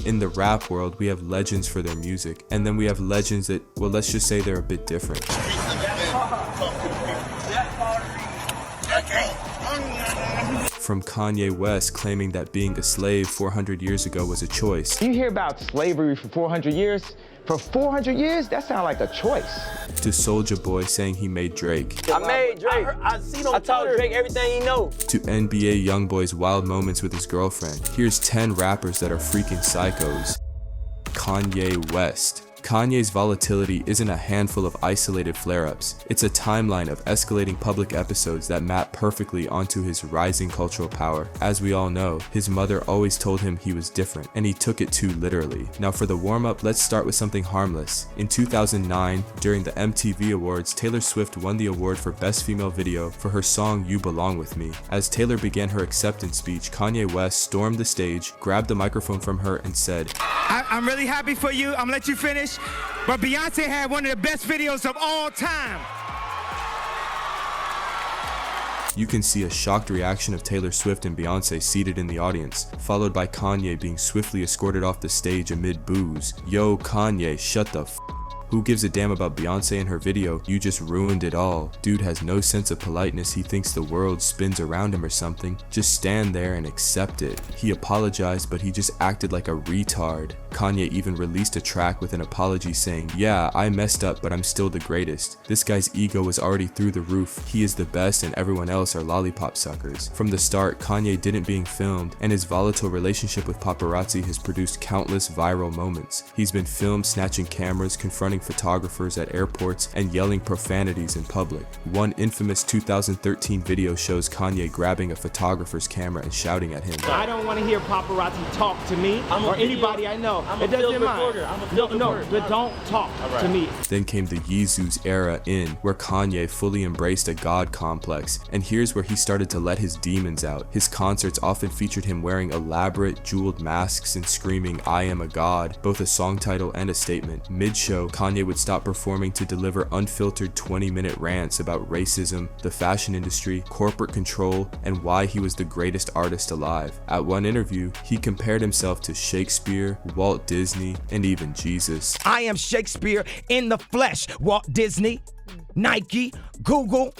In the rap world, we have legends for their music, and then we have legends that, well, let's just say they're a bit different. From Kanye West claiming that being a slave 400 years ago was a choice. You hear about slavery for 400 years? For 400 years, that sounds like a choice. To Soulja Boy saying he made Drake. I made Drake. I taught Drake everything he knows. To NBA YoungBoy's wild moments with his girlfriend. Here's 10 rappers that are freaking psychos. Kanye West. Kanye's volatility isn't a handful of isolated flare-ups. It's a timeline of escalating public episodes that map perfectly onto his rising cultural power. As we all know, his mother always told him he was different, and he took it too literally. Now for the warm-up, let's start with something harmless. In 2009, during the MTV Awards, Taylor Swift won the award for Best Female Video for her song You Belong With Me. As Taylor began her acceptance speech, Kanye West stormed the stage, grabbed the microphone from her, and said, I'm really happy for you. I'm gonna let you finish. But Beyonce had one of the best videos of all time. You can see a shocked reaction of Taylor Swift and Beyonce seated in the audience, followed by Kanye being swiftly escorted off the stage amid boos. Yo, Kanye, shut the f***. Who gives a damn about Beyonce and her video? You just ruined it all. Dude has no sense of politeness. He thinks the world spins around him or something. Just stand there and accept it. He apologized, but he just acted like a retard. Kanye even released a track with an apology saying, yeah, I messed up, but I'm still the greatest. This guy's ego was already through the roof. He is the best and everyone else are lollipop suckers. From the start, Kanye didn't being filmed, and his volatile relationship with paparazzi has produced countless viral moments. He's been filmed snatching cameras, confronting photographers at airports, and yelling profanities in public. One infamous 2013 video shows Kanye grabbing a photographer's camera and shouting at him. I don't want to hear paparazzi talk to me or anybody I know. It doesn't matter. No, but don't talk to me. Then came the Yeezus era in, where Kanye fully embraced a god complex, and here's where he started to let his demons out. His concerts often featured him wearing elaborate, jeweled masks and screaming, I am a god, both a song title and a statement. Mid-show, Kanye would stop performing to deliver unfiltered 20-minute rants about racism, the fashion industry, corporate control, and why he was the greatest artist alive. At one interview, he compared himself to Shakespeare, Walt Disney, and even Jesus. I am Shakespeare in the flesh. Walt Disney, Nike, Google.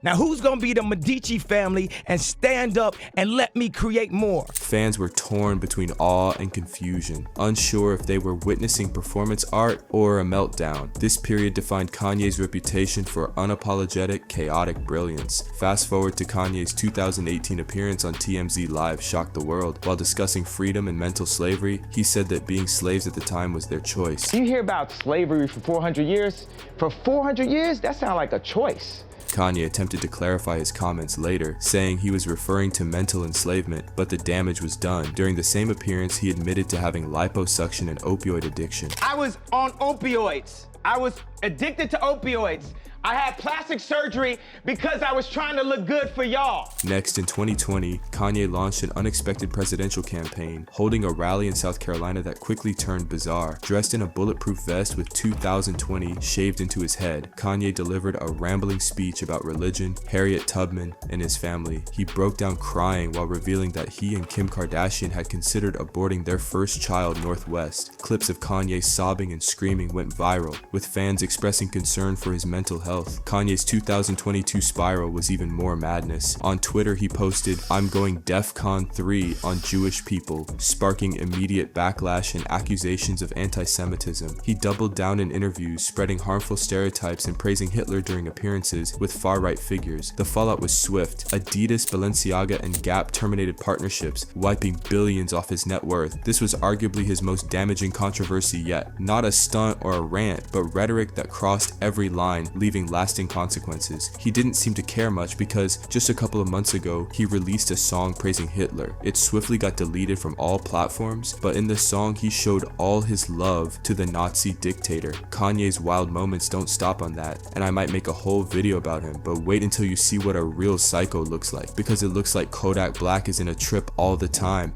Now who's gonna be the Medici family and stand up and let me create more? Fans were torn between awe and confusion, unsure if they were witnessing performance art or a meltdown. This period defined Kanye's reputation for unapologetic, chaotic brilliance. Fast forward to Kanye's 2018 appearance on TMZ Live shocked the world. While discussing freedom and mental slavery, he said that being slaves at the time was their choice. You hear about slavery for 400 years? For 400 years, that sounds like a choice. Kanye attempted to clarify his comments later, saying he was referring to mental enslavement, but the damage was done. During the same appearance, he admitted to having liposuction and opioid addiction. I was on opioids. I was addicted to opioids. I had plastic surgery because I was trying to look good for y'all. Next, in 2020, Kanye launched an unexpected presidential campaign, holding a rally in South Carolina that quickly turned bizarre. Dressed in a bulletproof vest with 2020 shaved into his head, Kanye delivered a rambling speech about religion, Harriet Tubman, and his family. He broke down crying while revealing that he and Kim Kardashian had considered aborting their first child Northwest. Clips of Kanye sobbing and screaming went viral, with fans expressing concern for his mental health. Kanye's 2022 spiral was even more madness. On Twitter, he posted, I'm going DEFCON 3 on Jewish people, sparking immediate backlash and accusations of anti-Semitism. He doubled down in interviews, spreading harmful stereotypes and praising Hitler during appearances with far-right figures. The fallout was swift. Adidas, Balenciaga, and Gap terminated partnerships, wiping billions off his net worth. This was arguably his most damaging controversy yet. Not a stunt or a rant, but rhetoric that crossed every line, leaving lasting consequences. He didn't seem to care much because just a couple of months ago, he released a song praising Hitler. It swiftly got deleted from all platforms, but in the song, he showed all his love to the Nazi dictator. Kanye's wild moments don't stop on that, and I might make a whole video about him, but wait until you see what a real psycho looks like, because it looks like Kodak Black is in a trip all the time.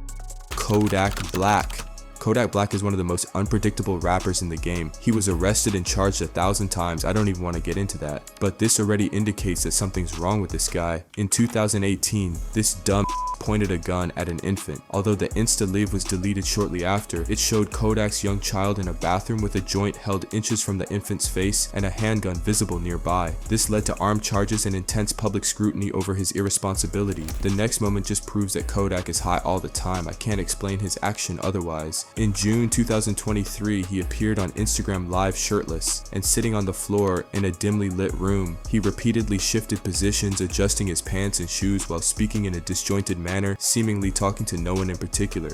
Kodak Black. Kodak Black is one of the most unpredictable rappers in the game. He was arrested and charged 1,000 times. I don't even want to get into that. But this already indicates that something's wrong with this guy. In 2018, this dumb pointed a gun at an infant. Although the Insta-Live was deleted shortly after, it showed Kodak's young child in a bathroom with a joint held inches from the infant's face and a handgun visible nearby. This led to armed charges and intense public scrutiny over his irresponsibility. The next moment just proves that Kodak is high all the time. I can't explain his action otherwise. In June 2023, he appeared on Instagram Live shirtless and sitting on the floor in a dimly lit room. He repeatedly shifted positions, adjusting his pants and shoes while speaking in a disjointed manner, seemingly talking to no one in particular.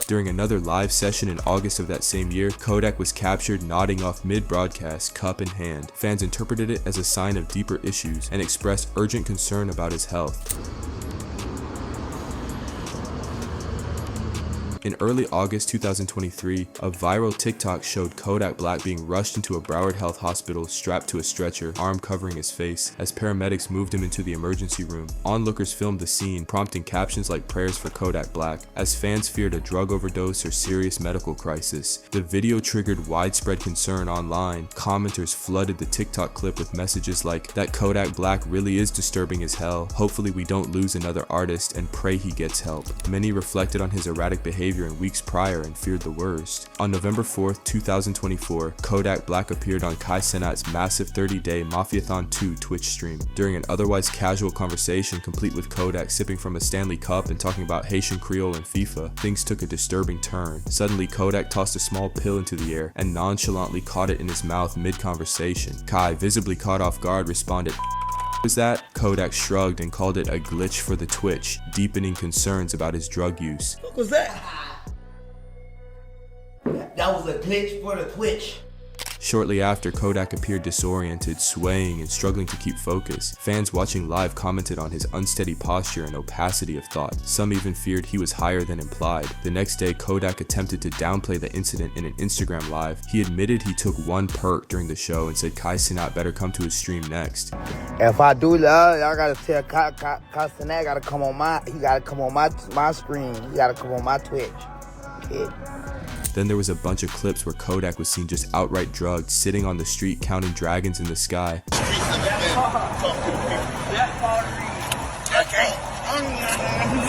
During another live session in August of that same year, Kodak was captured nodding off mid-broadcast, cup in hand. Fans interpreted it as a sign of deeper issues and expressed urgent concern about his health. In early August 2023, a viral TikTok showed Kodak Black being rushed into a Broward Health hospital strapped to a stretcher, arm covering his face, as paramedics moved him into the emergency room. Onlookers filmed the scene, prompting captions like prayers for Kodak Black, as fans feared a drug overdose or serious medical crisis. The video triggered widespread concern online. Commenters flooded the TikTok clip with messages like, "That Kodak Black really is disturbing as hell. Hopefully we don't lose another artist and pray he gets help." Many reflected on his erratic behavior in weeks prior and feared the worst. On November 4th, 2024, Kodak Black appeared on Kai Cenat's massive 30-day Mafiathon 2 Twitch stream. During an otherwise casual conversation complete with Kodak sipping from a Stanley Cup and talking about Haitian Creole and FIFA, things took a disturbing turn. Suddenly, Kodak tossed a small pill into the air and nonchalantly caught it in his mouth mid-conversation. Kai, visibly caught off guard, responded, "Was that?" Kodak shrugged and called it a glitch for the Twitch, deepening concerns about his drug use. What was that? That was a glitch for the Twitch. Shortly after, Kodak appeared disoriented, swaying, and struggling to keep focus. Fans watching live commented on his unsteady posture and opacity of thought. Some even feared he was higher than implied. The next day, Kodak attempted to downplay the incident in an Instagram Live. He admitted he took one perk during the show and said Kai Cenat better come to his stream next. If I do that, I gotta tell Kai Cenat gotta come on my stream. He gotta come on my Twitch. Yeah. Then there was a bunch of clips where Kodak was seen just outright drugged, sitting on the street counting dragons in the sky.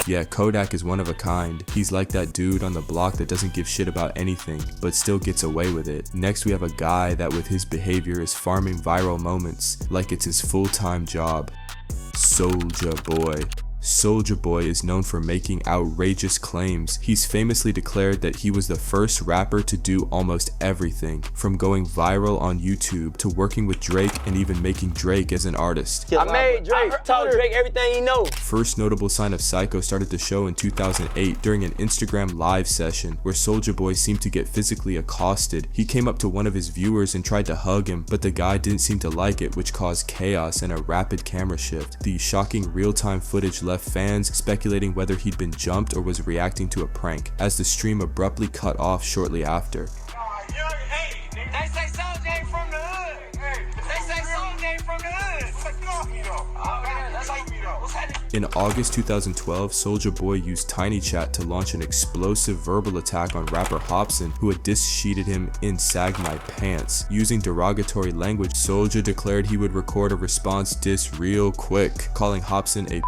Yeah, Kodak is one of a kind. He's like that dude on the block that doesn't give shit about anything, but still gets away with it. Next we have a guy that with his behavior is farming viral moments like it's his full-time job. Soulja Boy. Soulja Boy is known for making outrageous claims. He's famously declared that he was the first rapper to do almost everything, from going viral on YouTube to working with Drake and even making Drake as an artist. I made Drake, taught Drake everything he knows. First notable sign of Psycho started to show in 2008 during an Instagram Live session where Soulja Boy seemed to get physically accosted. He came up to one of his viewers and tried to hug him, but the guy didn't seem to like it, which caused chaos and a rapid camera shift. The shocking real-time footage left fans speculating whether he'd been jumped or was reacting to a prank, as the stream abruptly cut off shortly after. They say Soulja ain't from the hood. They say Soulja ain't from the hood. In August 2012, Soulja Boy used TinyChat to launch an explosive verbal attack on rapper Hopsin, who had diss-sheeted him in "Sag My Pants." Using derogatory language, Soulja declared he would record a response diss real quick, calling Hopsin a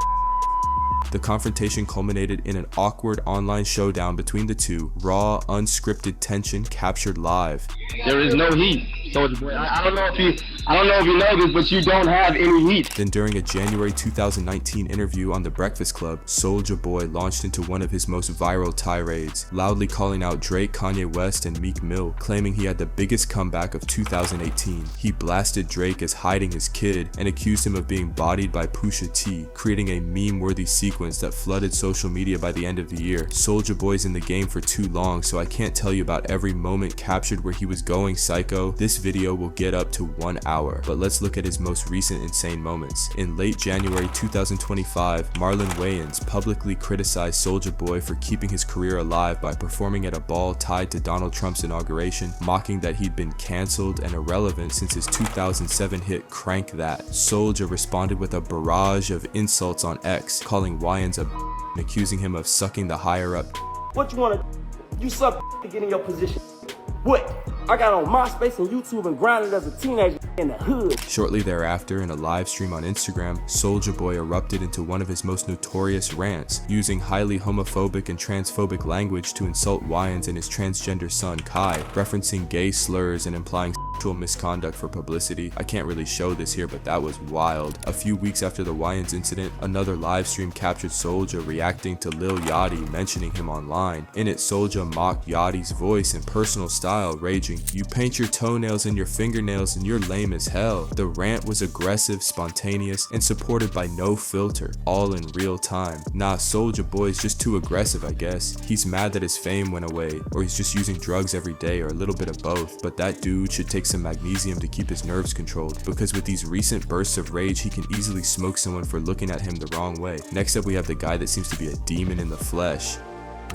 The confrontation culminated in an awkward online showdown between the two, raw, unscripted tension captured live. There is no heat, Soulja Boy. I don't know if you know this, but you don't have any heat. Then during a January 2019 interview on The Breakfast Club, Soulja Boy launched into one of his most viral tirades, loudly calling out Drake, Kanye West, and Meek Mill, claiming he had the biggest comeback of 2018. He blasted Drake as hiding his kid and accused him of being bodied by Pusha T, creating a meme-worthy sequence that flooded social media by the end of the year. Soulja Boy's in the game for too long, so I can't tell you about every moment captured where he was going psycho. This video will get up to 1 hour, but let's look at his most recent insane moments. In late January 2025, Marlon Wayans publicly criticized Soulja Boy for keeping his career alive by performing at a ball tied to Donald Trump's inauguration, mocking that he'd been cancelled and irrelevant since his 2007 hit Crank That. Soulja responded with a barrage of insults on X, calling Wayans a and accusing him of sucking the higher up. What you wanna? You suck to get in your position. What? I got on MySpace and YouTube and grinded as a teenager. in the hood. Shortly thereafter, in a live stream on Instagram, Soulja Boy erupted into one of his most notorious rants, using highly homophobic and transphobic language to insult Wayans and his transgender son Kai, referencing gay slurs and implying sexual misconduct for publicity. I can't really show this here, but that was wild. A few weeks after the Wayans incident, another live stream captured Soulja reacting to Lil Yachty mentioning him online. In it, Soulja mocked Yachty's voice and personal style, raging, "You paint your toenails and your fingernails and you're lame as hell." The rant was aggressive, spontaneous, and supported by no filter, all in real time. Nah, Soulja Boy's just too aggressive, I guess. He's mad that his fame went away, or he's just using drugs every day, or a little bit of both. But that dude should take some magnesium to keep his nerves controlled, because with these recent bursts of rage, he can easily smoke someone for looking at him the wrong way. Next up, we have the guy that seems to be a demon in the flesh,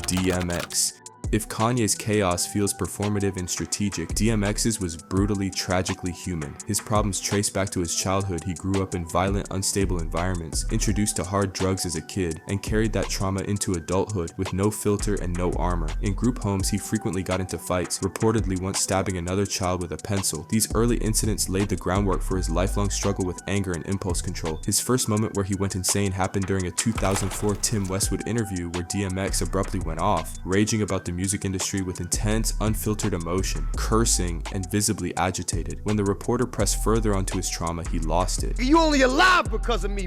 DMX. If Kanye's chaos feels performative and strategic, DMX's was brutally, tragically human. His problems trace back to his childhood. He grew up in violent, unstable environments, introduced to hard drugs as a kid, and carried that trauma into adulthood with no filter and no armor. In group homes, he frequently got into fights, reportedly once stabbing another child with a pencil. These early incidents laid the groundwork for his lifelong struggle with anger and impulse control. His first moment where he went insane happened during a 2004 Tim Westwood interview where DMX abruptly went off, raging about the music industry with intense, unfiltered emotion, cursing, and visibly agitated. When the reporter pressed further onto his trauma, he lost it. You only alive because of me,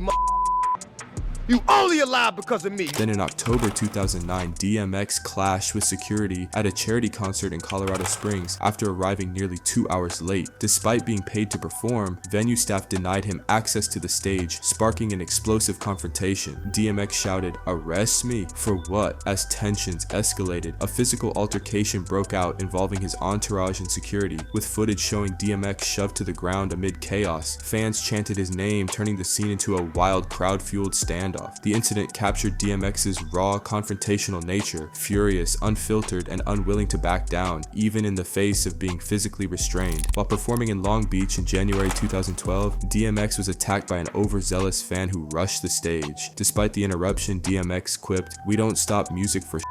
You only alive because of me. Then in October 2009, DMX clashed with security at a charity concert in Colorado Springs after arriving nearly 2 hours late. Despite being paid to perform, venue staff denied him access to the stage, sparking an explosive confrontation. DMX shouted, "Arrest me? For what?" As tensions escalated, a physical altercation broke out involving his entourage and security, with footage showing DMX shoved to the ground amid chaos. Fans chanted his name, turning the scene into a wild, crowd-fueled standoff. The incident captured DMX's raw, confrontational nature, furious, unfiltered, and unwilling to back down, even in the face of being physically restrained. While performing in Long Beach in January 2012, DMX was attacked by an overzealous fan who rushed the stage. Despite the interruption, DMX quipped, "We don't stop music for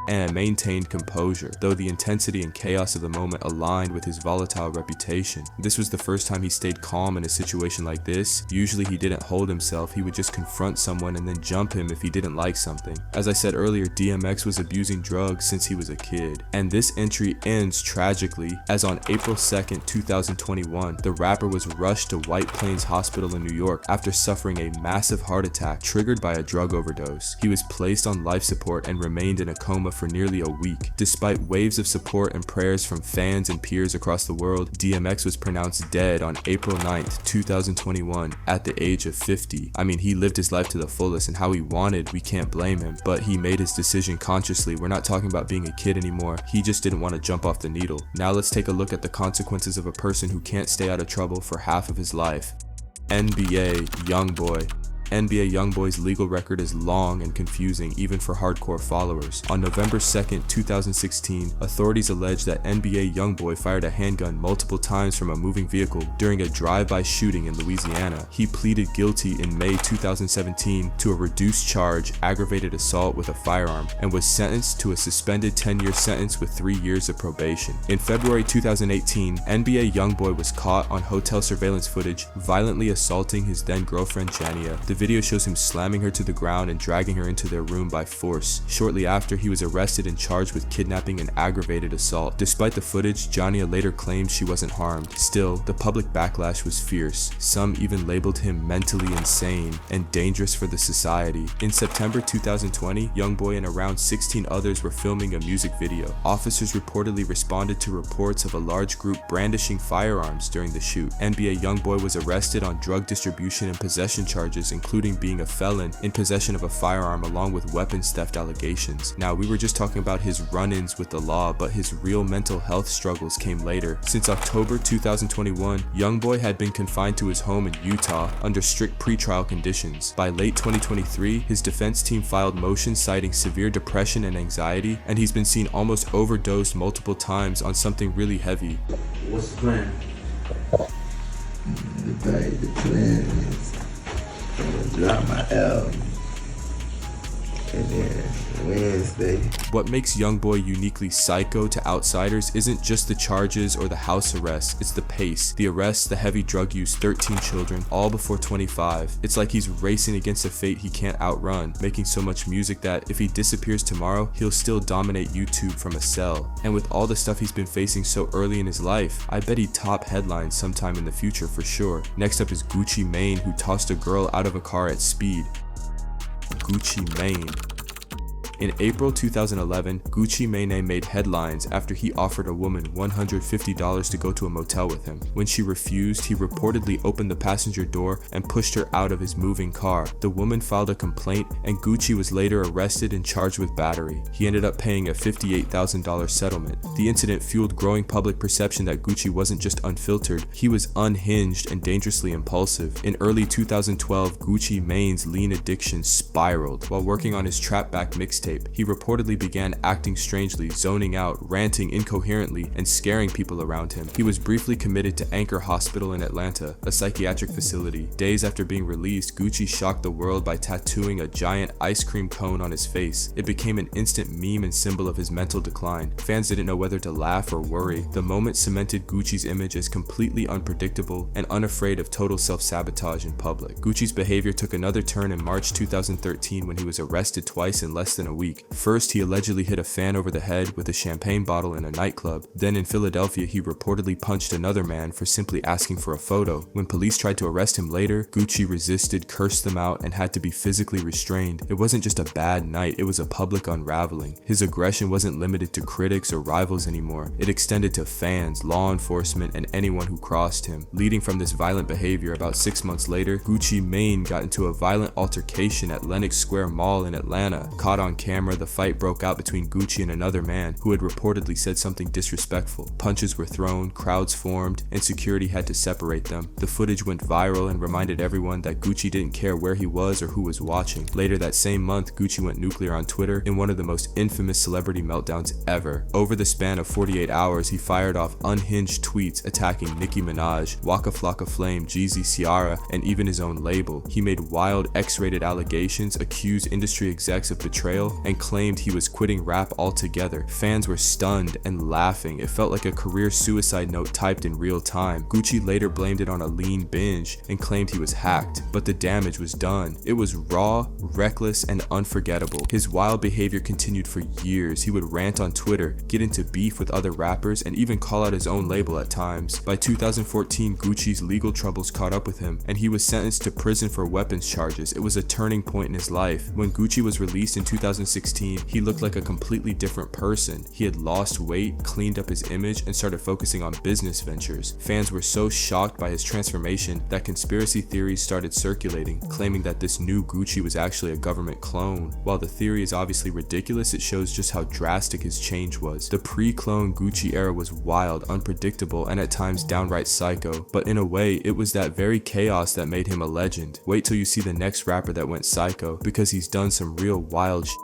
and maintained composure, though the intensity and chaos of the moment aligned with his volatile reputation. This was the first time he stayed calm in a situation like this. Usually he didn't hold himself, he would just confront someone and then jump him if he didn't like something. As I said earlier, DMX was abusing drugs since he was a kid. And this entry ends tragically, as on April 2nd, 2021, the rapper was rushed to White Plains Hospital in New York after suffering a massive heart attack triggered by a drug overdose. He was placed on life support and remained in a coma for nearly a week. Despite waves of support and prayers from fans and peers across the world, DMX was pronounced dead on April 9th, 2021 at the age of 50. I mean, he lived his life to the fullest and how he wanted, we can't blame him, but he made his decision consciously. We're not talking about being a kid anymore. He just didn't want to jump off the needle. Now let's take a look at the consequences of a person who can't stay out of trouble for half of his life. NBA YoungBoy. NBA YoungBoy's legal record is long and confusing even for hardcore followers. On November 2nd, 2016, authorities allege that NBA YoungBoy fired a handgun multiple times from a moving vehicle during a drive-by shooting in Louisiana. He pleaded guilty in May 2017 to a reduced charge, aggravated assault with a firearm, and was sentenced to a suspended 10-year sentence with 3 years of probation. In February 2018, NBA YoungBoy was caught on hotel surveillance footage violently assaulting his then-girlfriend Jania. The video shows him slamming her to the ground and dragging her into their room by force. Shortly after, he was arrested and charged with kidnapping and aggravated assault. Despite the footage, Jania later claimed she wasn't harmed. Still, the public backlash was fierce. Some even labeled him mentally insane and dangerous for the society. In September 2020, YoungBoy and around 16 others were filming a music video. Officers reportedly responded to reports of a large group brandishing firearms during the shoot. NBA YoungBoy was arrested on drug distribution and possession charges, including being a felon in possession of a firearm along with weapons theft allegations. Now, we were just talking about his run-ins with the law, but his real mental health struggles came later. Since October 2021, YoungBoy had been confined to his home in Utah under strict pretrial conditions. By late 2023, his defense team filed motions citing severe depression and anxiety, and he's been seen almost overdosed multiple times on something really heavy. What's the plan? The plan is drop my album And then Wednesday. What makes YoungBoy uniquely psycho to outsiders isn't just the charges or the house arrest, it's the pace. The arrests, the heavy drug use, 13 children, all before 25. It's like he's racing against a fate he can't outrun, making so much music that if he disappears tomorrow, he'll still dominate YouTube from a cell. And with all the stuff he's been facing so early in his life, I bet he'd top headlines sometime in the future for sure. Next up is Gucci Mane, who tossed a girl out of a car at speed. Gucci Mane. In April 2011, Gucci Mane made headlines after he offered a woman $150 to go to a motel with him. When she refused, he reportedly opened the passenger door and pushed her out of his moving car. The woman filed a complaint, and Gucci was later arrested and charged with battery. He ended up paying a $58,000 settlement. The incident fueled growing public perception that Gucci wasn't just unfiltered, he was unhinged and dangerously impulsive. In early 2012, Gucci Mane's lean addiction spiraled. While working on his Trap Back mixtape, he reportedly began acting strangely, zoning out, ranting incoherently, and scaring people around him. He was briefly committed to Anchor Hospital in Atlanta, a psychiatric facility. Days after being released, Gucci shocked the world by tattooing a giant ice cream cone on his face. It became an instant meme and symbol of his mental decline. Fans didn't know whether to laugh or worry. The moment cemented Gucci's image as completely unpredictable and unafraid of total self-sabotage in public. Gucci's behavior took another turn in March 2013 when he was arrested twice in less than a week. First, he allegedly hit a fan over the head with a champagne bottle in a nightclub. Then in Philadelphia, he reportedly punched another man for simply asking for a photo. When police tried to arrest him later, Gucci resisted, cursed them out, and had to be physically restrained. It wasn't just a bad night, it was a public unraveling. His aggression wasn't limited to critics or rivals anymore. It extended to fans, law enforcement, and anyone who crossed him. Leading from this violent behavior, about 6 months later, Gucci Mane got into a violent altercation at Lenox Square Mall in Atlanta. Caught on camera, the fight broke out between Gucci and another man who had reportedly said something disrespectful. Punches were thrown, crowds formed, and security had to separate them. The footage went viral and reminded everyone that Gucci didn't care where he was or who was watching. Later that same month, Gucci went nuclear on Twitter in one of the most infamous celebrity meltdowns ever. Over the span of 48 hours, he fired off unhinged tweets attacking Nicki Minaj, Waka Flocka Flame, Jeezy, Ciara, and even his own label. He made wild X-rated allegations, accused industry execs of betrayal, and claimed he was quitting rap altogether. Fans were stunned and laughing. It felt like a career suicide note typed in real time. Gucci later blamed it on a lean binge and claimed he was hacked, but the damage was done. It was raw, reckless, and unforgettable. His wild behavior continued for years. He would rant on Twitter, get into beef with other rappers, and even call out his own label at times. By 2014, Gucci's legal troubles caught up with him, and he was sentenced to prison for weapons charges. It was a turning point in his life. When Gucci was released in 2016, he looked like a completely different person. He had lost weight, cleaned up his image, and started focusing on business ventures. Fans were so shocked by his transformation that conspiracy theories started circulating, claiming that this new Gucci was actually a government clone. While the theory is obviously ridiculous, it shows just how drastic his change was. The pre-clone Gucci era was wild, unpredictable, and at times downright psycho, but in a way, it was that very chaos that made him a legend. Wait till you see the next rapper that went psycho, because he's done some real wild shit.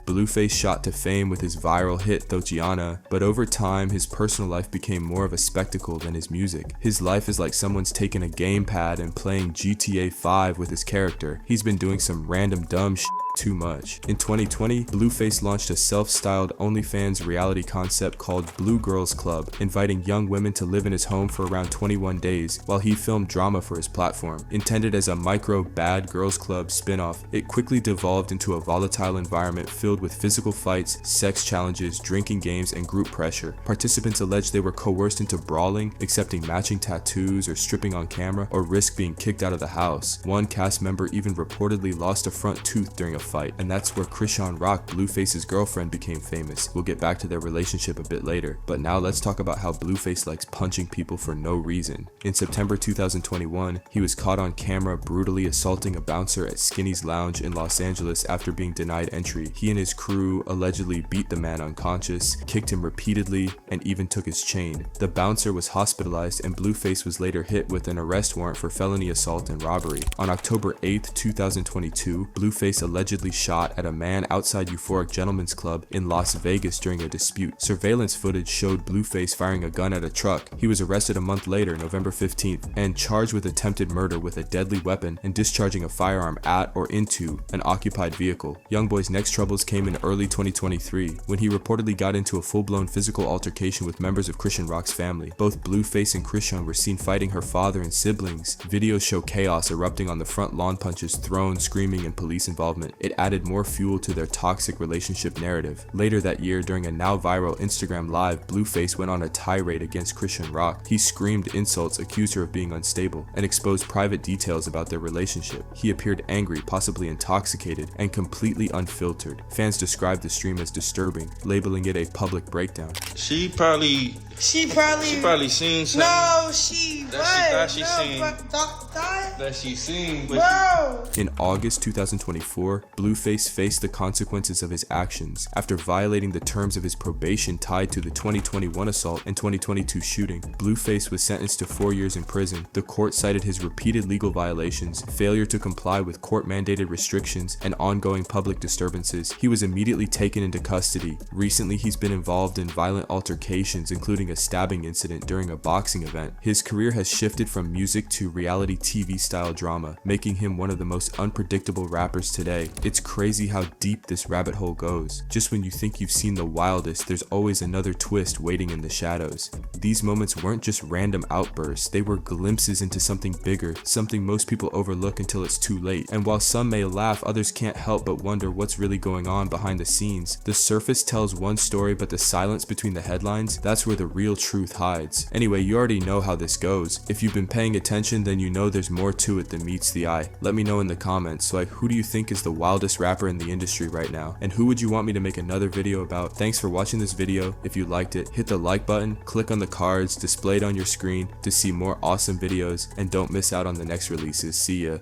Blueface shot to fame with his viral hit Thotiana, but over time his personal life became more of a spectacle than his music. His life is like someone's taken a gamepad and playing GTA 5 with his character. He's been doing some random dumb shit too much. In 2020, Blueface launched a self-styled OnlyFans reality concept called Blue Girls Club, inviting young women to live in his home for around 21 days while he filmed drama for his platform. Intended as a micro Bad Girls Club spin-off, it quickly devolved into a volatile environment filled with physical fights, sex challenges, drinking games, and group pressure. Participants alleged they were coerced into brawling, accepting matching tattoos, or stripping on camera, or risk being kicked out of the house. One cast member even reportedly lost a front tooth during a fight, and that's where Krishan Rock, Blueface's girlfriend, became famous. We'll get back to their relationship a bit later, but now let's talk about how Blueface likes punching people for no reason. In September 2021, he was caught on camera brutally assaulting a bouncer at Skinny's Lounge in Los Angeles after being denied entry. He and his crew allegedly beat the man unconscious, kicked him repeatedly, and even took his chain. The bouncer was hospitalized, and Blueface was later hit with an arrest warrant for felony assault and robbery. On October 8, 2022, Blueface allegedly allegedly shot at a man outside Euphoric Gentlemen's Club in Las Vegas during a dispute. Surveillance footage showed Blueface firing a gun at a truck. He was arrested a month later, November 15th, and charged with attempted murder with a deadly weapon and discharging a firearm at or into an occupied vehicle. YoungBoy's next troubles came in early 2023 when he reportedly got into a full-blown physical altercation with members of Christian Rock's family. Both Blueface and Christian were seen fighting her father and siblings. Videos show chaos erupting on the front lawn, punches thrown, screaming, and police involvement. It added more fuel to their toxic relationship narrative. Later that year, during a now viral Instagram live, Blueface went on a tirade against Christian Rock. He screamed insults, accused her of being unstable, and exposed private details about their relationship. He appeared angry, possibly intoxicated, and completely unfiltered. Fans described the stream as disturbing, labeling it a public breakdown. She probably seen something. No, she that she seen. Bro. In August 2024, Blueface faced the consequences of his actions after violating the terms of his probation tied to the 2021 assault and 2022 shooting. Blueface was sentenced to 4 years in prison. The court cited his repeated legal violations, failure to comply with court-mandated restrictions, and ongoing public disturbances. He was immediately taken into custody. Recently, he's been involved in violent altercations, including a stabbing incident during a boxing event. His career has shifted from music to reality TV-style drama, making him one of the most unpredictable rappers today. It's crazy how deep this rabbit hole goes. Just when you think you've seen the wildest, there's always another twist waiting in the shadows. These moments weren't just random outbursts, they were glimpses into something bigger, something most people overlook until it's too late. And while some may laugh, others can't help but wonder what's really going on behind the scenes. The surface tells one story, but the silence between the headlines, that's where the real truth hides. Anyway, you already know how this goes. If you've been paying attention, then you know there's more to it than meets the eye. Let me know in the comments. So like, who do you think is the wildest rapper in the industry right now? And who would you want me to make another video about? Thanks for watching this video. If you liked it, hit the like button, click on the cards displayed on your screen to see more awesome videos, and don't miss out on the next releases. See ya.